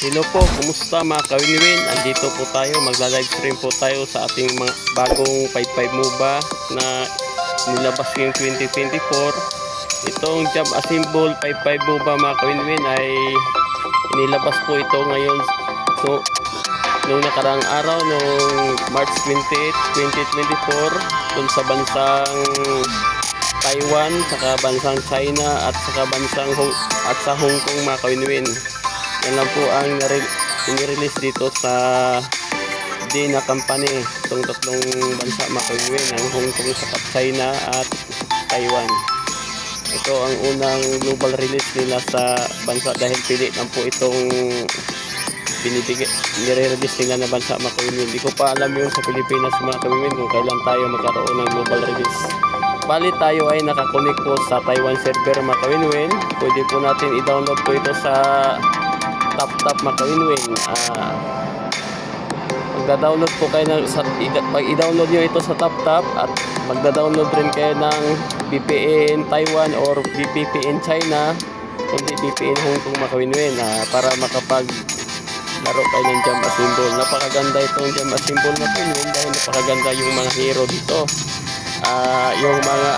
Hello po, kumusta mga kawinwin? Andito po tayo, magla-live stream po tayo sa ating mga bagong 5-5 MOBA na nilabas ngayong 2024. Itong Jam Assemble 5-5 MOBA mga kawinwin ay inilabas po ito ngayon noong nakarang araw, noong March 28, 2024 dun sa bansang Taiwan, saka bansang China at saka sa Hong Kong mga kawinwin. Yan lang po ang nirelease dito sa Dina Company, itong tatlong bansa mga kawinwin, ang Hong Kong, saka China at Taiwan. Ito ang unang global release nila sa bansa dahil pili lang po itong nire-release nila na bansa mga kawinwin. Hindi ko pa alam yun sa Pilipinas mga kawinwin kung kailan tayo magkaroon ng global release. Bali tayo ay nakakonek po sa Taiwan server mga kawinwin. Pwede po natin i-download po ito sa TapTap mga kawinwin. Magda-download po kayo pag i-download nyo ito sa TapTap at magda-download rin kayo ng VPN Taiwan or VPN China, kundi VPN Hong Kong mga kawinwin, para makapag laro kayo ng Jam Assemble. Napakaganda itong Jam Assemble mga kawinwin dahil napakaganda yung mga hero dito. Yung mga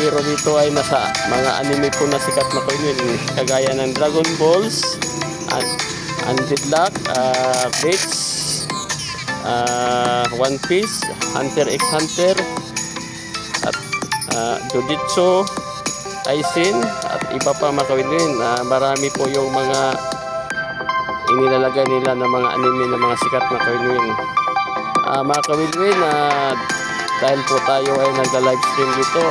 hero dito ay nasa mga anime po na sikat na kawinwin, kagaya ng Dragon Balls, Undead, Blitz, One Piece, Hunter x Hunter, at Jujutsu Kaisen at iba pa mga kawinwin. Marami po yung mga inilalagay nila ng mga anime na mga sikat na kawinwin. Mga kawinwin, dahil po tayo ay nagla-live stream dito,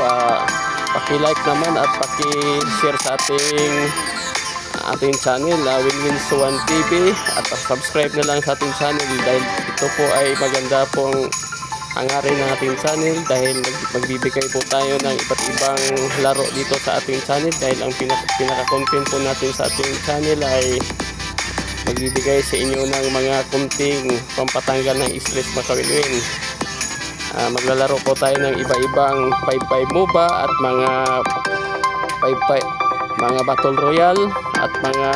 paki-like naman at paki-share sa ating channel, WinWin1 TV, at subscribe na lang sa ating channel dahil ito po ay maganda pong hangarin ng ating channel dahil magbibigay po tayo ng iba't ibang laro dito sa ating channel dahil ang pinaka-content po natin sa ating channel ay magbibigay sa inyo ng mga kunting pampatanggal ng stress mga kawinwin. Maglalaro po tayo ng iba-ibang 5-5 MOBA at mga 5-5 mga Battle Royale at mga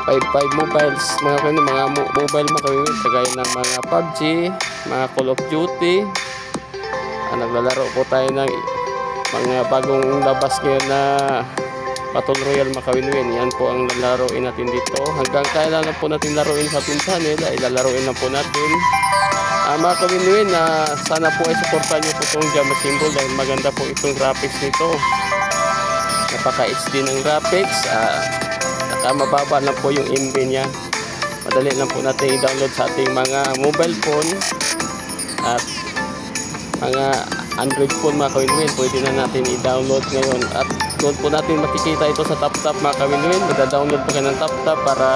5-5 mobiles mga kawinwin, mga mobile mga kawinwin, kagaya ng mga PUBG, mga Call of Duty. Naglalaro po tayo ng mga bagong labas ngayon na Battle Royale mga kawinwin. Yan po ang lalaroin natin dito. Hanggang kailan lang po natin laruin sa ating channel ay lalaroin lang po natin. Mga kawinwin, sana po ay supportan nyo po itong Jam Assemble dahil maganda po itong graphics nito. Napaka HD ng graphics, mababa lang po yung MB nya. Madali lang po natin i-download sa ating mga mobile phone at mga Android phone mga kawinwin. Pwede na natin i-download ngayon at doon po natin makikita ito sa TapTap mga kawinwin. Magda-download po kayo ng TapTap para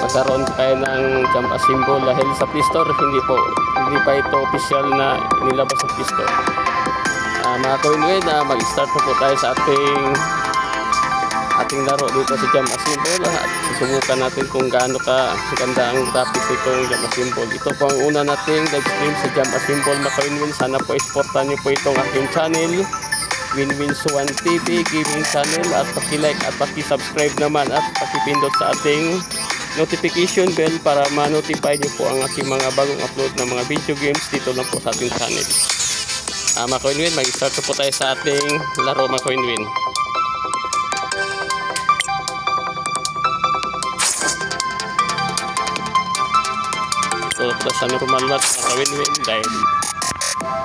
magkaroon po kayo ng Jam Assemble dahil sa Play Store hindi pa ito official na nilabas sa Play Store. Mga kawinwin, mag-start po tayo sa ating laro dito sa Jam Assemble at susubukan natin kung gaano ka ganda ang graphics nitong Jam Assemble. Ito po ang una nating live stream sa Jam Assemble mga kawinwin. Sana po supportan niyo po itong aking channel, WinWin1 TV Gaming Channel, at paki-like at paki-subscribe naman at paki-pindot sa ating notification bell para ma-notify niyo po ang aking mga bagong upload ng mga video games dito lang po sa ating channel. Mga kawinwin, mag-start po tayo sa ating laro mga kawinwin. Ito po sa normal match mga kawinwin dahil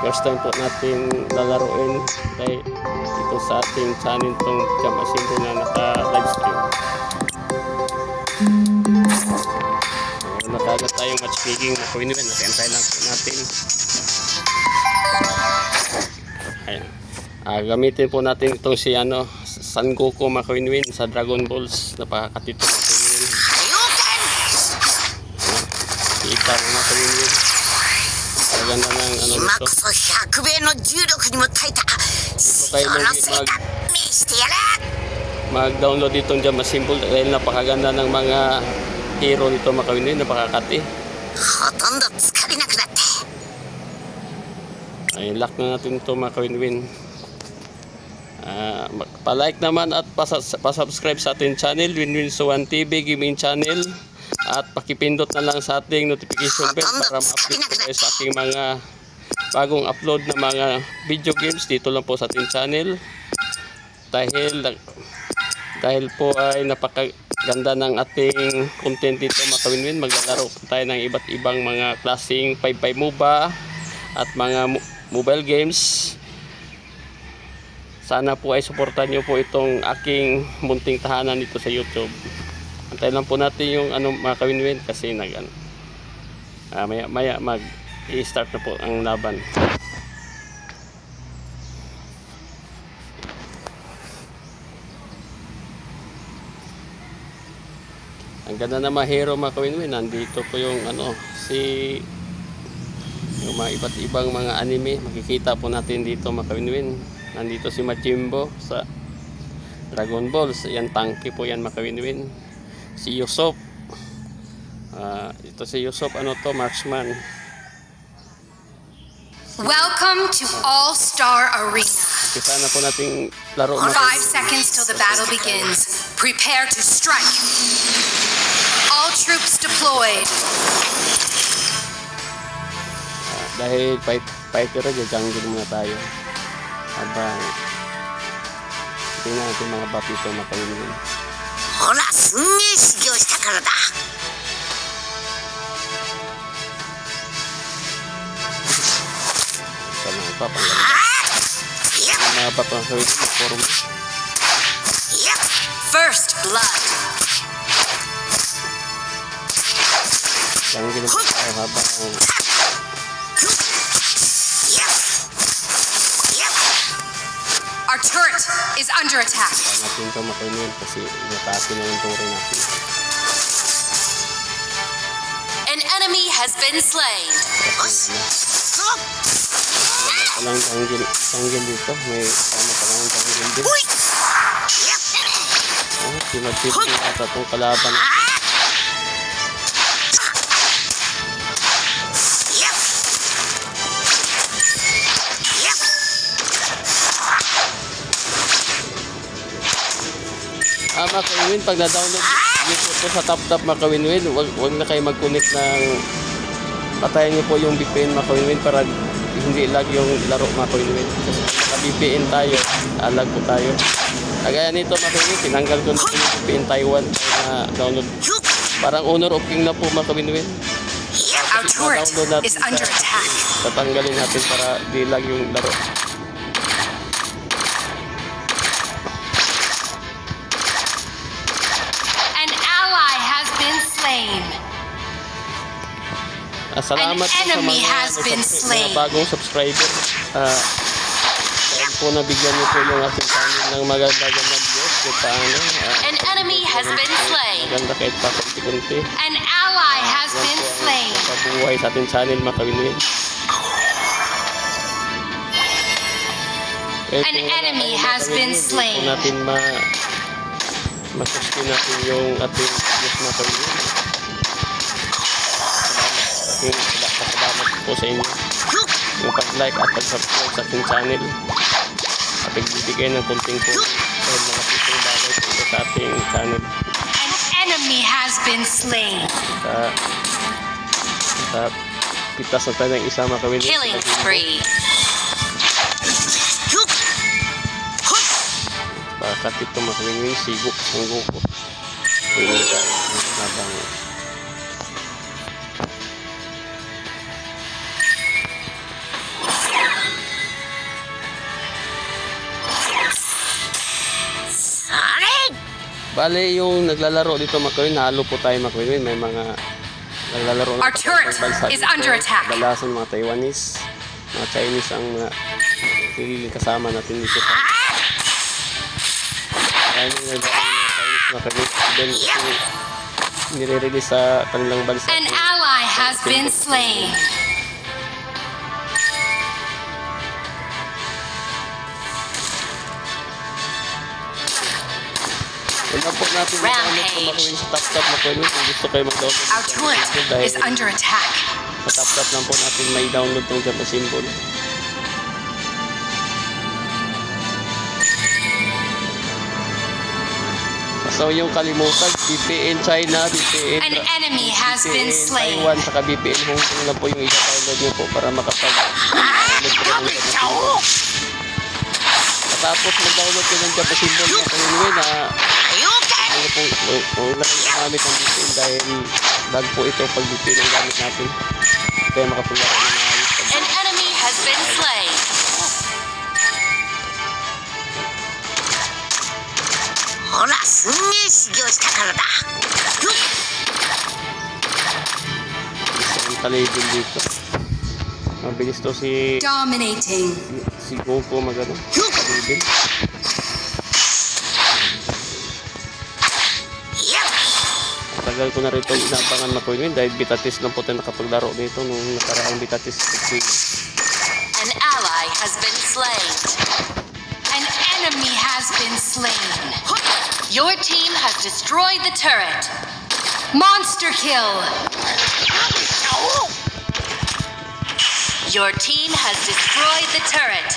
first time po natin lalaroin dahil ito sa ating channel itong Jam Assemble na naka-live stream. Nakagat tayong matchmaking mga kawinwin, nakantay lang po natin. Gamitin po natin itong si Son Goku mga kawinwin sa Dragon Balls. Napakakatito mga kawinwin. Kita po mga kawinwin. Maganda ng dito. Ito kayo mag-download itong Jam Assemble dahil napakaganda ng mga hero nito mga kawinwin. Napakakati. Ay, lock na natin ito mga kawinwin. Pa-like naman at pa-subscribe sa ating channel, Winwin TV Gaming Channel. At pakipindot na lang sa ating notification bell para ma-update po kayo sa aking mga bagong upload na mga video games dito lang po sa ating channel. Dahil po ay napakaganda ng ating content dito mga ka-Winwin. Maglalaro po tayo ng iba't ibang mga klaseng 5x MOBA at mga mobile games. Sana po ay suportahan nyo po itong aking munting tahanan dito sa YouTube. Antay lang po natin yung mga ka-Winwin kasi maya mag-i-start na po ang laban. Ang ganda na mga hero mga ka-Winwin. Nandito po yung yung mga iba't ibang mga anime. Makikita po natin dito mga ka-Winwin. Nandito si Majimbo sa Dragon Balls. Yan, tanky po yan mga ka-Winwin. Si Yusop. Ito si Yusop, marksman. Welcome to All-Star Arena. Umpisa na po nating laro. 5 seconds till the battle begins. Prepare to strike. All troops deployed. Dahil fighter na, jungle muna tayo. Habang tingnan natin mga buff ito mga ka-Winwin. Hora, sungge shigyo shita kara da. Ito mga buff ang ganda. Mga buff ang ka-Winwin. First blood. Jungle muna tayo habang Our turret is under attack. natin ito mga ka-Winwin kasi inatake na yung tore natin. An enemy has been slain. Walang jungle dito. May tama pa lang jungle din. Sinatid na ata itong kalaban natin. Mga ka-Winwin, pag na-download YouTube po sa TapTap mga ka-Winwin, huwag na kayo mag-connect ng patayin nyo po yung VPN mga ka-Winwin para hindi lag yung laro mga ka-Winwin. Kasi naka-VPN tayo, lag po tayo. Kagaya nito mga ka-Winwin, tinanggal ko na yung VPN Taiwan na download. Parang Honor of King na po mga ka-Winwin. Our turret is under attack. Tatanggalin natin para di lag yung laro. Salamat po sa mga bagong subscriber. Dahil po nabigyan niyo po yung aking channel ng maganda-ganda views. An enemy has been slain. Maganda kahit pa kunti-kunti. An ally has been slain. Pabuhay sa ating channel mga ka-Winwin. An enemy has been slain. Kung natin ma-sustain natin yung ating views mga ka-Winwin. Salamat po sa inyo yung pag-like at pag-subscribe sa aking channel at pagbibigay ng konting tulong dahil mga pitong bagay po sa ating channel. An enemy has been slain. Sa pitas na tayo ng isa mga ka-Winwin. Killing spree. Bakat ito mga ka-Winwin, sigo, sanggo ko. Habang bale yung naglalaro dito mga ka-Winwin, halo po tayo mga ka-Winwin. May mga naglalaro Our turret is under attack. Kadalasan mga Taiwanese, mga Chinese ang pililing kasama natin dito sa kaya yung Chinese mga ka-Winwin nire-release sa kanilang bansa. An ally has been slain. Wala po natin Rampage. sa TapTap na po kung gusto kayo mag-download. Our turret is under attack. Sa TapTap lang po natin may download ng Jumbo symbol. So yung kalimutan, VPN China, VPN An enemy has been slain. Taiwan, saka VPN Hong Kong na po yung i-download nyo po para makapag-download po. Tapos mag-download ko ng Java symbol na kanilwin na ano po, huwag lang gamit ang VPN dahil bag po ito pag VPN ang gamit natin. Kaya makapaglaro ng ayos. An enemy has been slain. Hora, sunge shigyo shita kara da. Isang talibin dito. Mabilis to si Dominating. Goku magano. Talibin. Tagal ko na rito inabangan na po yun dahil bitatis lang po tayo nakapaglaro dito nung nakaraang bitatis. An ally has been slain. An enemy has been slain. Your team has destroyed the turret. Monster kill. Your team has destroyed the turret.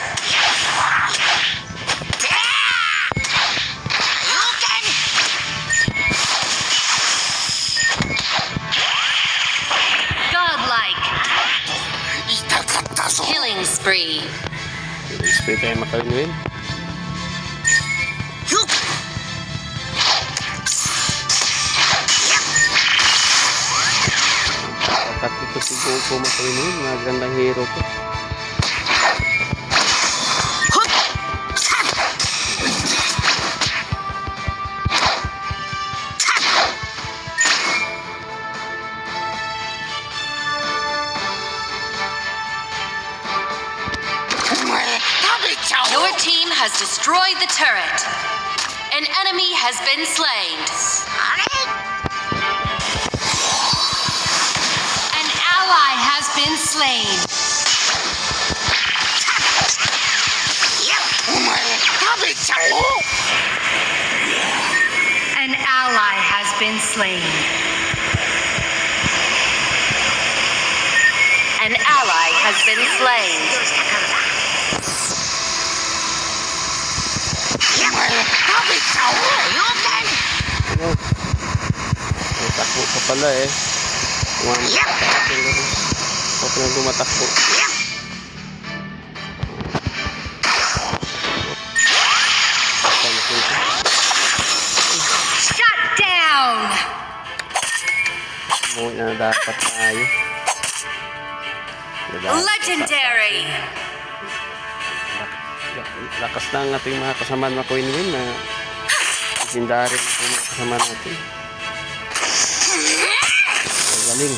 Godlike. Killing spree. Spray tayo makalimwin. Kat ito si Goku makalimwin. Magandang hero to. Your team has destroyed the turret. An enemy has been slain. An ally has been slain. An ally has been slain. An ally has been slain. Ano? May takbo pa pala eh. Huwag na tumatakbo. Shut down! Muna dapat tayo. Legendary! Lakas na ang ating mga kasamaan na Queen na legendary na po mga kasamaan natin. Ang galing.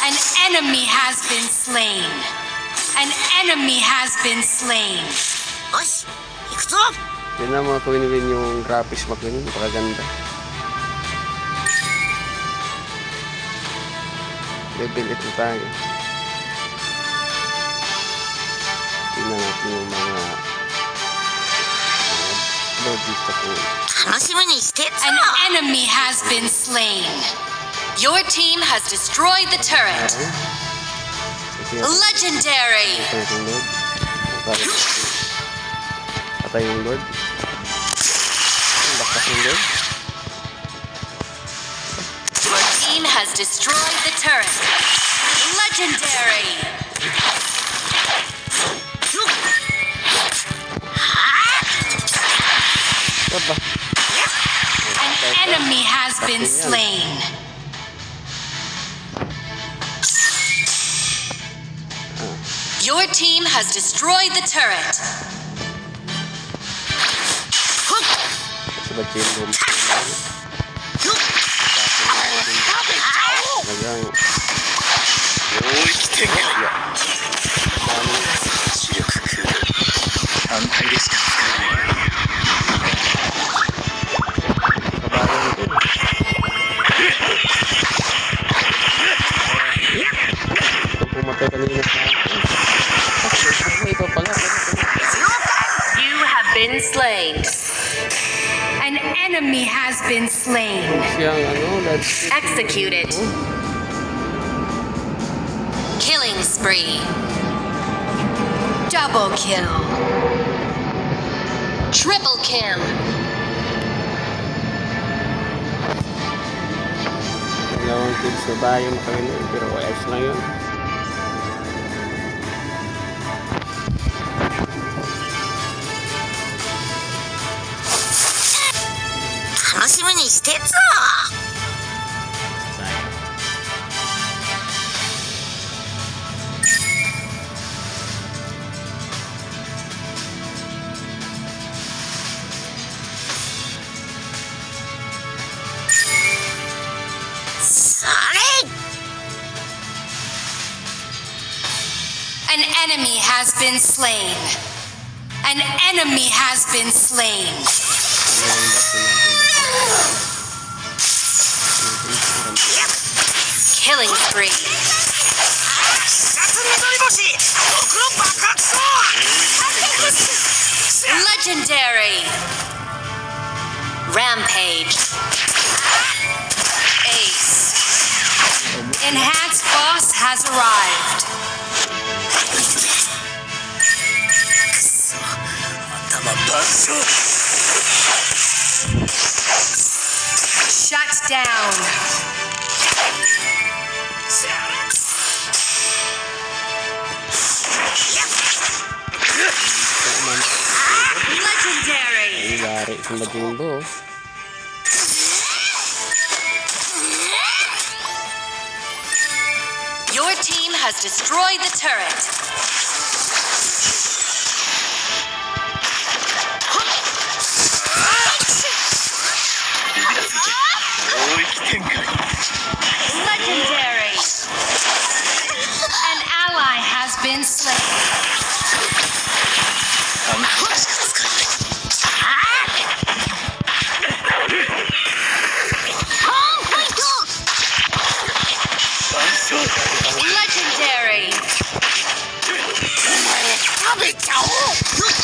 An enemy has been slain. An enemy has been slain. Yan na mga Queen yung graphics mga Queen, napakaganda. Level 8 na tayo. Tingnan natin yung mga load dito po. An enemy has been slain. Your team has destroyed the turret. Legendary! Patay yung load. Patay yung load. Lakas yung load. Your team has destroyed the turret. Legendary! Diba? An enemy has been slain. Your team has destroyed the turret. Sa batid mo. Talagang pumatay kanina sa ito pala. You have been slain. An enemy has been slain. Siyang let's Executed. Killing spree. Double kill. Triple kill. Dalawang kills na tayo mga kaibigan, pero ayos lang yun. 楽しみにしてっぞ。 それ。 An enemy has been slain. An enemy has been slain. Killing spree. 夏緑星ドクロ爆発そう Legendary. Rampage. Ace. Enhanced boss has arrived. 頭爆笑 Shut down. Legendary. Ay, lari sa Majimbo. Your team has destroyed the turret. Legendary. An ally has been slain. Legendary.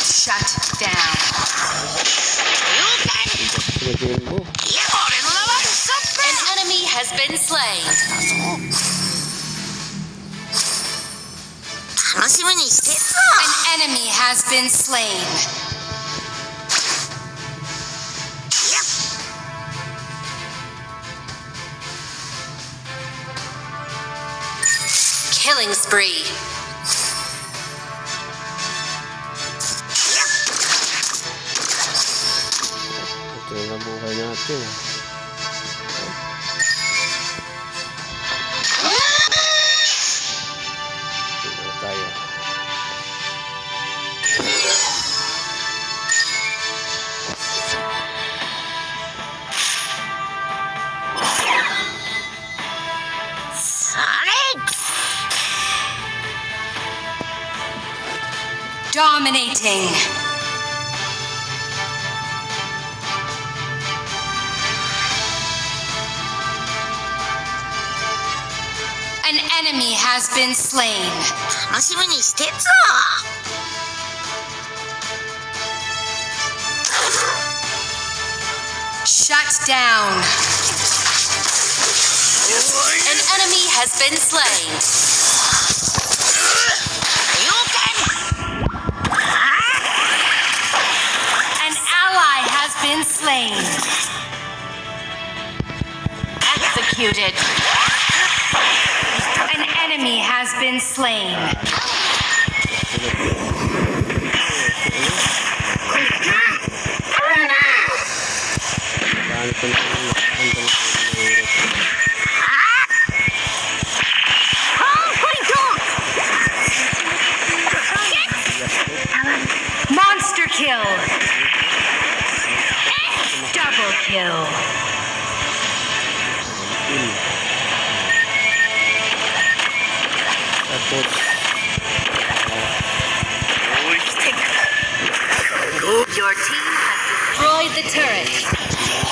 Shut down. Sa Majimbo. An enemy has been slain. 楽しみにしてっぞ An enemy has been slain. Killing spree. Ito yung buhay natin. Ito tayo. Dominating. An enemy has been slain. 楽しみにしてっぞ Shut down. An enemy has been slain. An ally has been slain. Executed. An enemy has been slain. Paano ko na hanggang sa mahirap. Monster kill. Double kill. Tapos, Your team has destroyed the turret.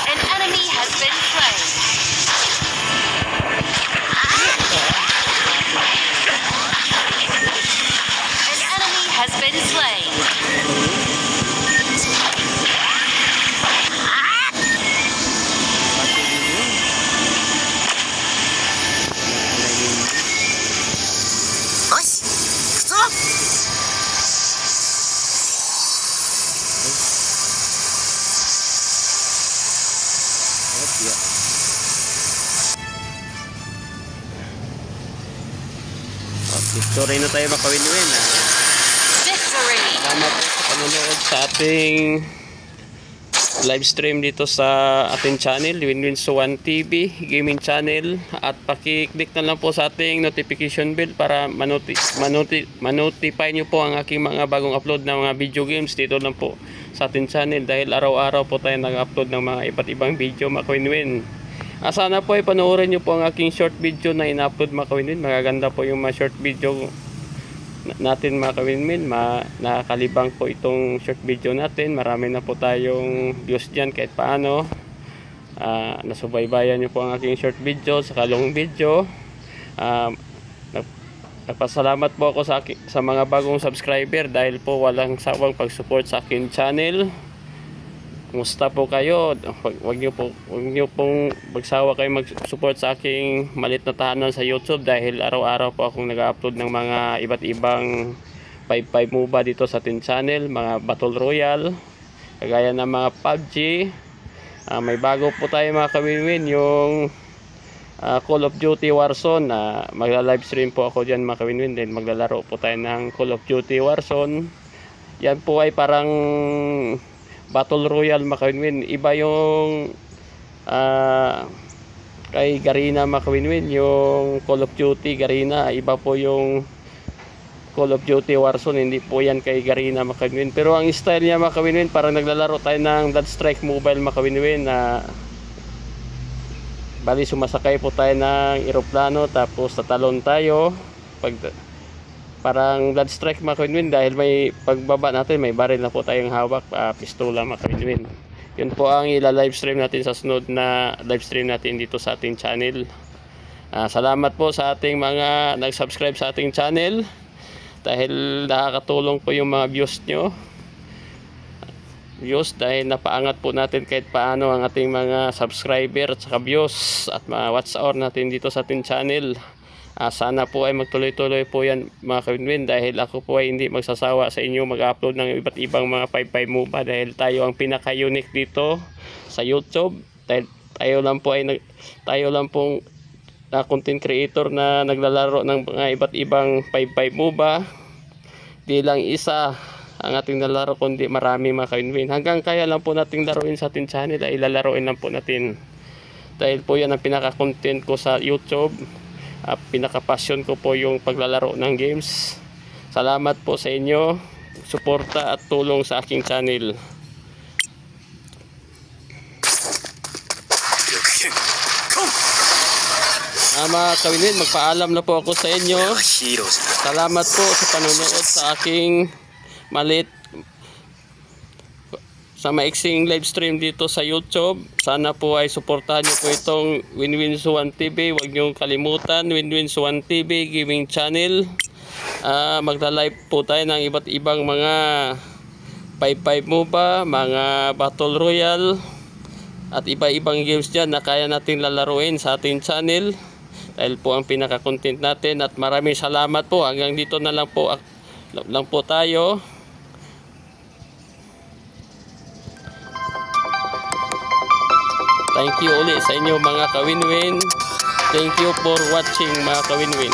An enemy has been slain. An enemy has been slain. Push. Stop. Yeah. Victory na tayo mga kawin-win. Victory! Salamat po sa panonood sa ating live stream dito sa ating channel, Winwin1 TV Gaming Channel, at paki-click na lang po sa ating notification bell para manotify nyo po ang aking mga bagong upload ng mga video games dito lang po sa ating channel, dahil araw-araw po tayo nag-upload ng mga iba't ibang video mga kawin-win. Sana po ay panoorin nyo po ang aking short video na ina-upload mga kawin-win. Magaganda po yung mga short video natin mga kawin-win. Nakakalibang po itong short video natin. Marami na po tayong views dyan kahit paano. Nasubaybayan nyo po ang aking short video sa long video. Nagpasalamat po ako sa mga bagong subscriber dahil po walang sawang pag-support sa aking channel. Kumusta po kayo? Huwag niyo pong magsawa kayo mag-support sa aking maliit na tahanan sa YouTube, dahil araw-araw po akong nag-upload ng mga iba't ibang 5-5 MOBA dito sa ating channel, mga Battle Royale, kagaya ng mga PUBG. May bago po tayo mga kawin-win, yung Call of Duty Warzone. Magla-livestream po ako dyan mga kawin-win, dahil maglalaro po tayo ng Call of Duty Warzone. Yan po ay parang Battle Royale mga kawin-win. Iba yung kay Garena mga kawin-win, yung Call of Duty Garena. Iba po yung Call of Duty Warzone, hindi po yan kay Garena mga kawin-win. Pero ang style niya mga kawin-win, parang naglalaro tayo ng Bloodstrike Mobile mga kawin-win, bali sumasakay po tayo ng eroplano tapos tatalon tayo. Parang Bloodstrike mga kawin-win, dahil may pagbaba natin may baril na po tayong hawak, pistola mga kawin-win. Yun po ang ila-livestream natin sa sunod na livestream natin dito sa ating channel. Salamat po sa ating mga nag-subscribe sa ating channel, dahil nakakatulong po yung mga views nyo. Dahil napaangat po natin kahit paano ang ating mga subscriber at saka views at mga watch hour natin dito sa ating channel. Sana po ay magtuloy-tuloy po yan mga kawin-win, dahil ako po ay hindi magsasawa sa inyo mag-upload ng iba't ibang mga 5-5 MOBA, dahil tayo ang pinaka-unique dito sa YouTube. Dahil tayo lang pong content creator na naglalaro ng mga iba't ibang 5-5 MOBA. Di lang isa ang ating nalaro, kundi marami mga kawin-win. Hanggang kaya lang po nating laruin sa ating channel ay lalaroin lang po natin, dahil po yan ang pinaka-content ko sa YouTube. Pinaka-passion ko po yung paglalaro ng games. Salamat po sa inyo, suporta at tulong sa aking channel. Mga kawin-win, magpaalam na po ako sa inyo. Salamat po sa panonood sa aking maiksing live stream dito sa YouTube. Sana po ay suportahan nyo po itong Winwin1 TV. Huwag nyo kalimutan, Winwin1 TV Gaming Channel. Magla-live po tayo ng iba't ibang mga 5-5 MOBA, mga Battle Royale, at iba-ibang games dyan na kaya natin lalaruin sa ating channel, dahil po ang pinaka-content natin. At maraming salamat po. Hanggang dito na lang po tayo. Thank you ulit sa inyo mga kawin-win. Thank you for watching mga kawin-win.